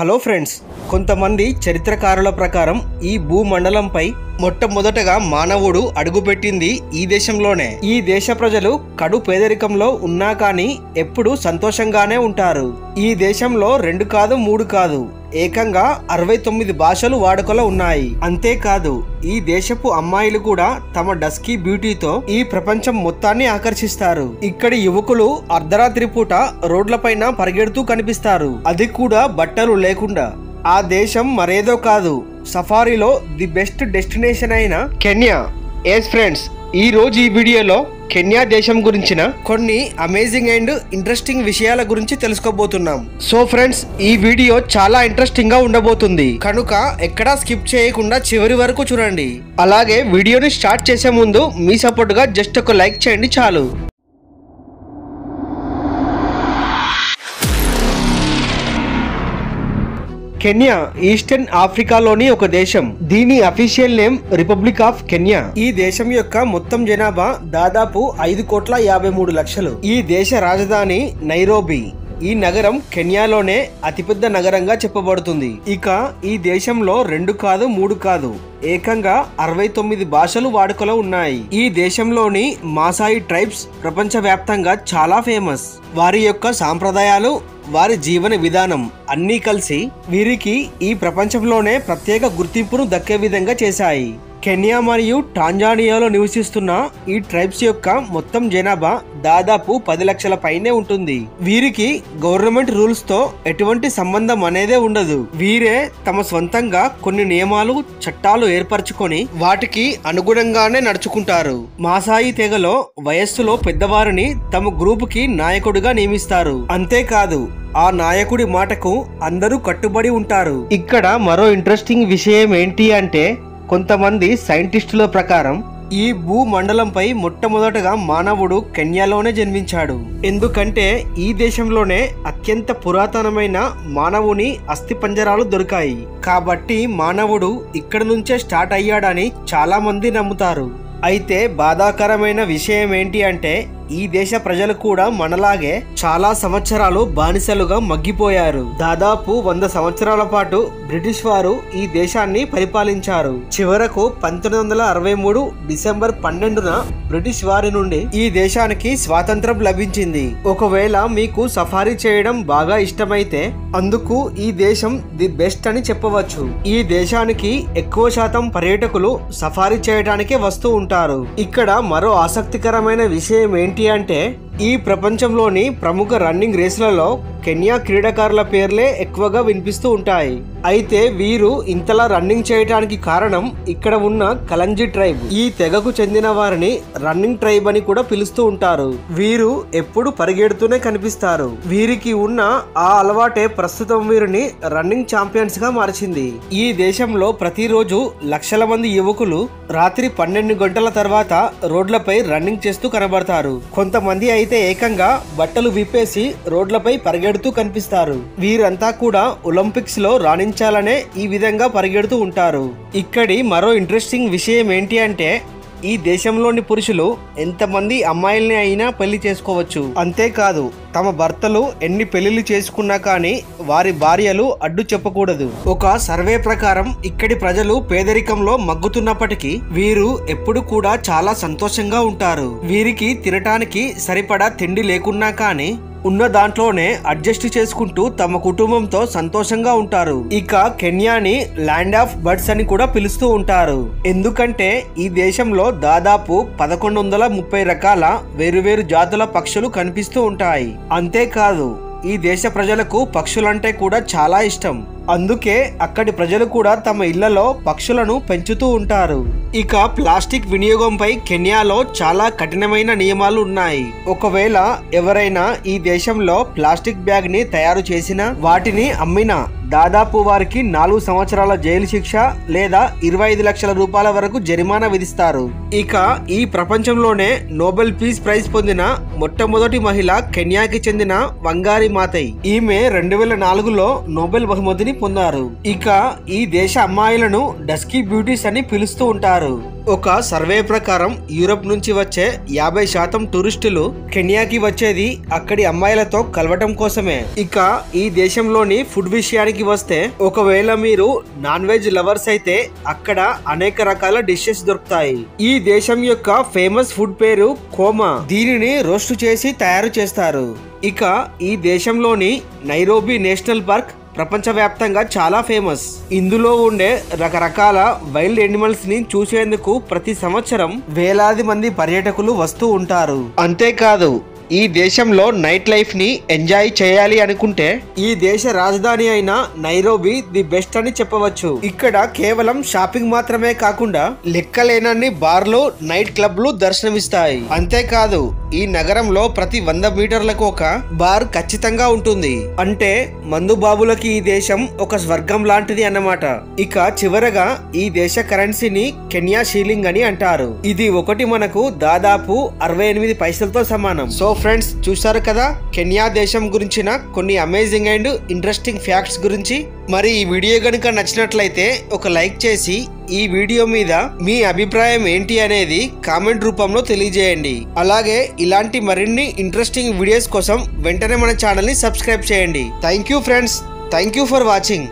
Hello friends, కొంతమంది చరిత్రకారుల ప్రకారం ఈ భూమండలంపై మొట్టమొదటగా మానవుడు అడుగుపెట్టింది ఈ దేశంలోనే. ఈ దేశ ప్రజలు కడు పేదరికంలో ఉన్నా కానీ ఎప్పుడు సంతోషంగానే ఉంటారు. ఈ దేశంలో 2 కాదు 3 కాదు, ఏకంగా 69 భాషలు వాడుకలో ఉన్నాయి. అంతేకాదు ఈ దేశపు అమ్మాయిలు కూడా తమ డస్కీ బ్యూటీతో ఈ ప్రపంచం మొత్తాన్ని ఆకర్షిస్తారు. ఇక్కడి యువకులు అర్ధరాత్రి పూట రోడ్లపైన పరిగెడుతూ కనిపిస్తారు, అది కూడా బట్టలు లేకుండా. ఆ దేశం మరేదో కాదు, సఫారీలో ది బెస్ట్ డెస్టినేషన్ అయిన కెన్యా. ఎస్ ఫ్రెండ్స్, ఈ రోజు ఈ వీడియోలో కెన్యా దేశం గురించిన కొన్ని అమేజింగ్ అండ్ ఇంట్రెస్టింగ్ విషయాల గురించి తెలుసుకోబోతున్నాం. సో ఫ్రెండ్స్, ఈ వీడియో చాలా ఇంట్రెస్టింగ్ గా ఉండబోతుంది కనుక ఎక్కడా స్కిప్ చేయకుండా చివరి వరకు చూడండి. అలాగే వీడియోని స్టార్ట్ చేసే ముందు మీ సపోర్ట్ గా జస్ట్ ఒక లైక్ చేయండి చాలు. కెన్యా ఈస్టర్న్ ఆఫ్రికాలోని ఒక దేశం. దీని official name republic of Kenya. ఈ దేశం యొక్క మొత్తం జనాభా దాదాపు 5,53,00,000. ఈ దేశ రాజధాని నైరోబి. ఈ నగరం కెన్యాలోనే అతిపెద్ద నగరంగా చెప్పబడుతుంది. ఇక ఈ దేశంలో 2 కాదు 3 కాదు, ఏకంగా 69 భాషలు వాడుకలో ఉన్నాయి. ఈ దేశంలోని మాసాయి ట్రైబ్స్ ప్రపంచవ్యాప్తంగా చాలా ఫేమస్. వారి యొక్క సాంప్రదాయాలు, వారి జీవన విధానం అన్నీ కలిసి వీరికి ఈ ప్రపంచంలోనే ప్రత్యేక గుర్తింపును దక్కే విధంగా చేశాయి. కెన్యా మరియు టాంజానియాలో నివసిస్తున్న ఈ ట్రైబ్స్ యొక్క మొత్తం జనాభా దాదాపు 10 లక్షల పైనే ఉంటుంది. వీరికి గవర్నమెంట్ రూల్స్ తో ఎటువంటి సంబంధం అనేదే ఉండదు. వీరే తమ స్వంతంగా కొన్ని నియమాలు, చట్టాలు ఏర్పరచుకొని వాటికి అనుగుణంగానే నడుచుకుంటారు. మాసాయి తెగలో వయస్సులో పెద్దవారిని తమ గ్రూప్ కి నాయకుడిగా నియమిస్తారు. అంతేకాదు ఆ నాయకుడి మాటకు అందరూ కట్టుబడి ఉంటారు. ఇక్కడ మరో ఇంట్రెస్టింగ్ విషయం ఏంటి అంటే, కొంతమంది సైంటిస్టుల ప్రకారం ఈ భూమండలంపై మొట్టమొదటగా మానవుడు కెన్యాలోనే జన్మించాడు. ఎందుకంటే ఈ దేశంలోనే అత్యంత పురాతనమైన మానవుని అస్థిపంజరాలు దొరికాయి. కాబట్టి మానవుడు ఇక్కడ నుంచే స్టార్ట్ అయ్యాడని చాలా మంది నమ్ముతారు. అయితే బాధాకరమైన విషయం ఏంటి అంటే, ఈ దేశ ప్రజలు కూడా మనలాగే చాలా సంవత్సరాలు బానిసలుగా మగ్గిపోయారు. దాదాపు 100 సంవత్సరాల పాటు బ్రిటిష్ వారు ఈ దేశాన్ని పరిపాలించారు. చివరకు 1963 డిసెంబర్ 12న బ్రిటిష్ వారి నుండి ఈ దేశానికి స్వాతంత్రం లభించింది. ఒకవేళ మీకు సఫారీ చేయడం బాగా ఇష్టమైతే అందుకు ఈ దేశం ది బెస్ట్ అని చెప్పవచ్చు. ఈ దేశానికి ఎక్కువ శాతం పర్యాటకులు సఫారీ చేయడానికే వస్తూ ఉంటారు. ఇక్కడ మరో ఆసక్తికరమైన విషయం ఏంటి అంటే, ఈ ప్రపంచంలోని ప్రముఖ రన్నింగ్ రేసులలో కెన్యా క్రీడాకారుల పేర్లే ఎక్కువగా వినిపిస్తూ ఉంటాయి. అయితే వీరు ఇంతలా రన్నింగ్ చేయడానికి కారణం ఇక్కడ ఉన్న కలంజీ ట్రైబ్. ఈ తెగకు చెందిన వారిని రన్నింగ్ ట్రైబ్ అని కూడా పిలుస్తూ ఉంటారు. వీరు ఎప్పుడు పరిగెడుతూనే కనిపిస్తారు. వీరికి ఉన్న ఆ అలవాటే ప్రస్తుతం వీరిని రన్నింగ్ ఛాంపియన్స్ గా మార్చింది. ఈ దేశంలో ప్రతిరోజు లక్షల మంది యువకులు రాత్రి 12 గంటల తర్వాత రోడ్లపై రన్నింగ్ చేస్తూ కనబడతారు. కొంతమంది అయితే ఏకంగా బట్టలు విప్పేసి రోడ్లపై పరిగెడుతూ కనిపిస్తారు. వీరంతా కూడా ఒలింపిక్స్ లో రాణించాలనే ఈ విధంగా పరిగెడుతూ ఉంటారు. ఇక్కడి మరో ఇంట్రెస్టింగ్ విషయం ఏంటి అంటే, ఈ దేశంలోని పురుషులు ఎంతమంది అమ్మాయిల్ని అయినా పెళ్లి చేసుకోవచ్చు. అంతేకాదు తమ భర్తలు ఎన్ని పెళ్లిళ్ళు చేసుకున్నా కానీ వారి భార్యలు అడ్డు చెప్పకూడదు. ఒక సర్వే ప్రకారం ఇక్కడి ప్రజలు పేదరికంలో మగ్గుతున్నప్పటికీ వీరు ఎప్పుడు కూడా చాలా సంతోషంగా ఉంటారు. వీరికి తినటానికి సరిపడా తిండి లేకున్నా కానీ ఉన్న దాంట్లోనే అడ్జస్ట్ చేసుకుంటూ తమ కుటుంబంతో సంతోషంగా ఉంటారు. ఇక కెన్యాని ల్యాండ్ ఆఫ్ బర్డ్స్ అని కూడా పిలుస్తూ ఉంటారు. ఎందుకంటే ఈ దేశంలో దాదాపు 1130 రకాల వేరువేరు జాతుల పక్షులు కనిపిస్తూ ఉంటాయి. అంతేకాదు ఈ దేశ ప్రజలకు పక్షులంటే కూడా చాలా ఇష్టం. అందుకే అక్కడి ప్రజలు కూడా తమ ఇళ్లలో పక్షులను పెంచుతూ ఉంటారు. ఇక ప్లాస్టిక్ వినియోగంపై కెన్యాలో చాలా కఠినమైన నియమాలు ఉన్నాయి. ఒకవేళ ఎవరైనా ఈ దేశంలో ప్లాస్టిక్ బ్యాగ్ ని తయారు చేసినా, వాటిని అమ్మినా దాదాపు వారికి 4 సంవత్సరాల జైలు శిక్ష లేదా 25 లక్షల రూపాయల వరకు జరిమానా విధిస్తారు. ఇక ఈ ప్రపంచంలోనే నోబెల్ పీస్ ప్రైజ్ పొందిన మొట్టమొదటి మహిళ కెన్యాకి చెందిన వంగారి మాతై. ఈమె 2004లో నోబెల్ బహుమతిని పొందారు. ఇక ఈ దేశ అమ్మాయిలను డస్కీ బ్యూటీస్ అని పిలుస్తూ ఉంటారు. ఒక సర్వే ప్రకారం యూరప్ నుంచి వచ్చే 50% టూరిస్టులు కెన్యాకి వచ్చేది అక్కడి అమ్మాయిలతో కలవటం కోసమే. ఇక ఈ దేశంలోని ఫుడ్ విషయానికి వస్తే, ఒకవేళ మీరు నాన్ వెజ్ లవర్స్ అయితే అక్కడ అనేక రకాల డిషెస్ దొరుకుతాయి. ఈ దేశం యొక్క ఫేమస్ ఫుడ్ పేరు కోమా. దీనిని రోస్ట్ చేసి తయారు చేస్తారు. ఇక ఈ దేశంలోని నైరోబీ నేషనల్ పార్క్ ప్రపంచవ్యాప్తంగా చాలా ఫేమస్. ఇందులో ఉండే రకరకాల వైల్డ్ ఎనిమల్స్ ని చూసేందుకు ప్రతి సంవత్సరం వేలాది మంది పర్యాటకులు వస్తూ ఉంటారు. అంతేకాదు, ఈ దేశంలో నైట్ లైఫ్ ని ఎంజాయ్ చేయాలి అనుకుంటే ఈ దేశ రాజధాని అయిన నైరోబీ ది బెస్ట్ అని చెప్పవచ్చు. ఇక్కడ కేవలం షాపింగ్ మాత్రమే కాకుండా లెక్కలేనన్ని బార్లు, నైట్ క్లబ్లు దర్శనమిస్తాయి. అంతేకాదు, ఈ నగరంలో ప్రతి 100 మీటర్లకు ఒక బార్ ఖచ్చితంగా ఉంటుంది. అంటే మందు బాబులకి ఈ దేశం ఒక స్వర్గం లాంటిది అన్నమాట. ఇక చివరగా ఈ దేశ కరెన్సీని కెన్యా షీలింగ్ అని అంటారు. ఇది ఒకటి మనకు దాదాపు 68 పైసలతో సమానం. సో ఫ్రెండ్స్, చూసారు కదా కెన్యా దేశం గురించిన కొన్ని అమేజింగ్ అండ్ ఇంట్రెస్టింగ్ ఫ్యాక్ట్స్ గురించి. మరి ఈ వీడియో కనుక నచ్చినట్లయితే ఒక లైక్ చేసి ఈ వీడియో మీద మీ అభిప్రాయం ఏంటి అనేది కామెంట్ రూపంలో తెలియజేయండి. అలాగే ఇలాంటి మరిన్ని ఇంట్రెస్టింగ్ వీడియోస్ కోసం వెంటనే మన ఛానల్ ని సబ్స్క్రైబ్ చేయండి. Thank you friends. Thank you for watching.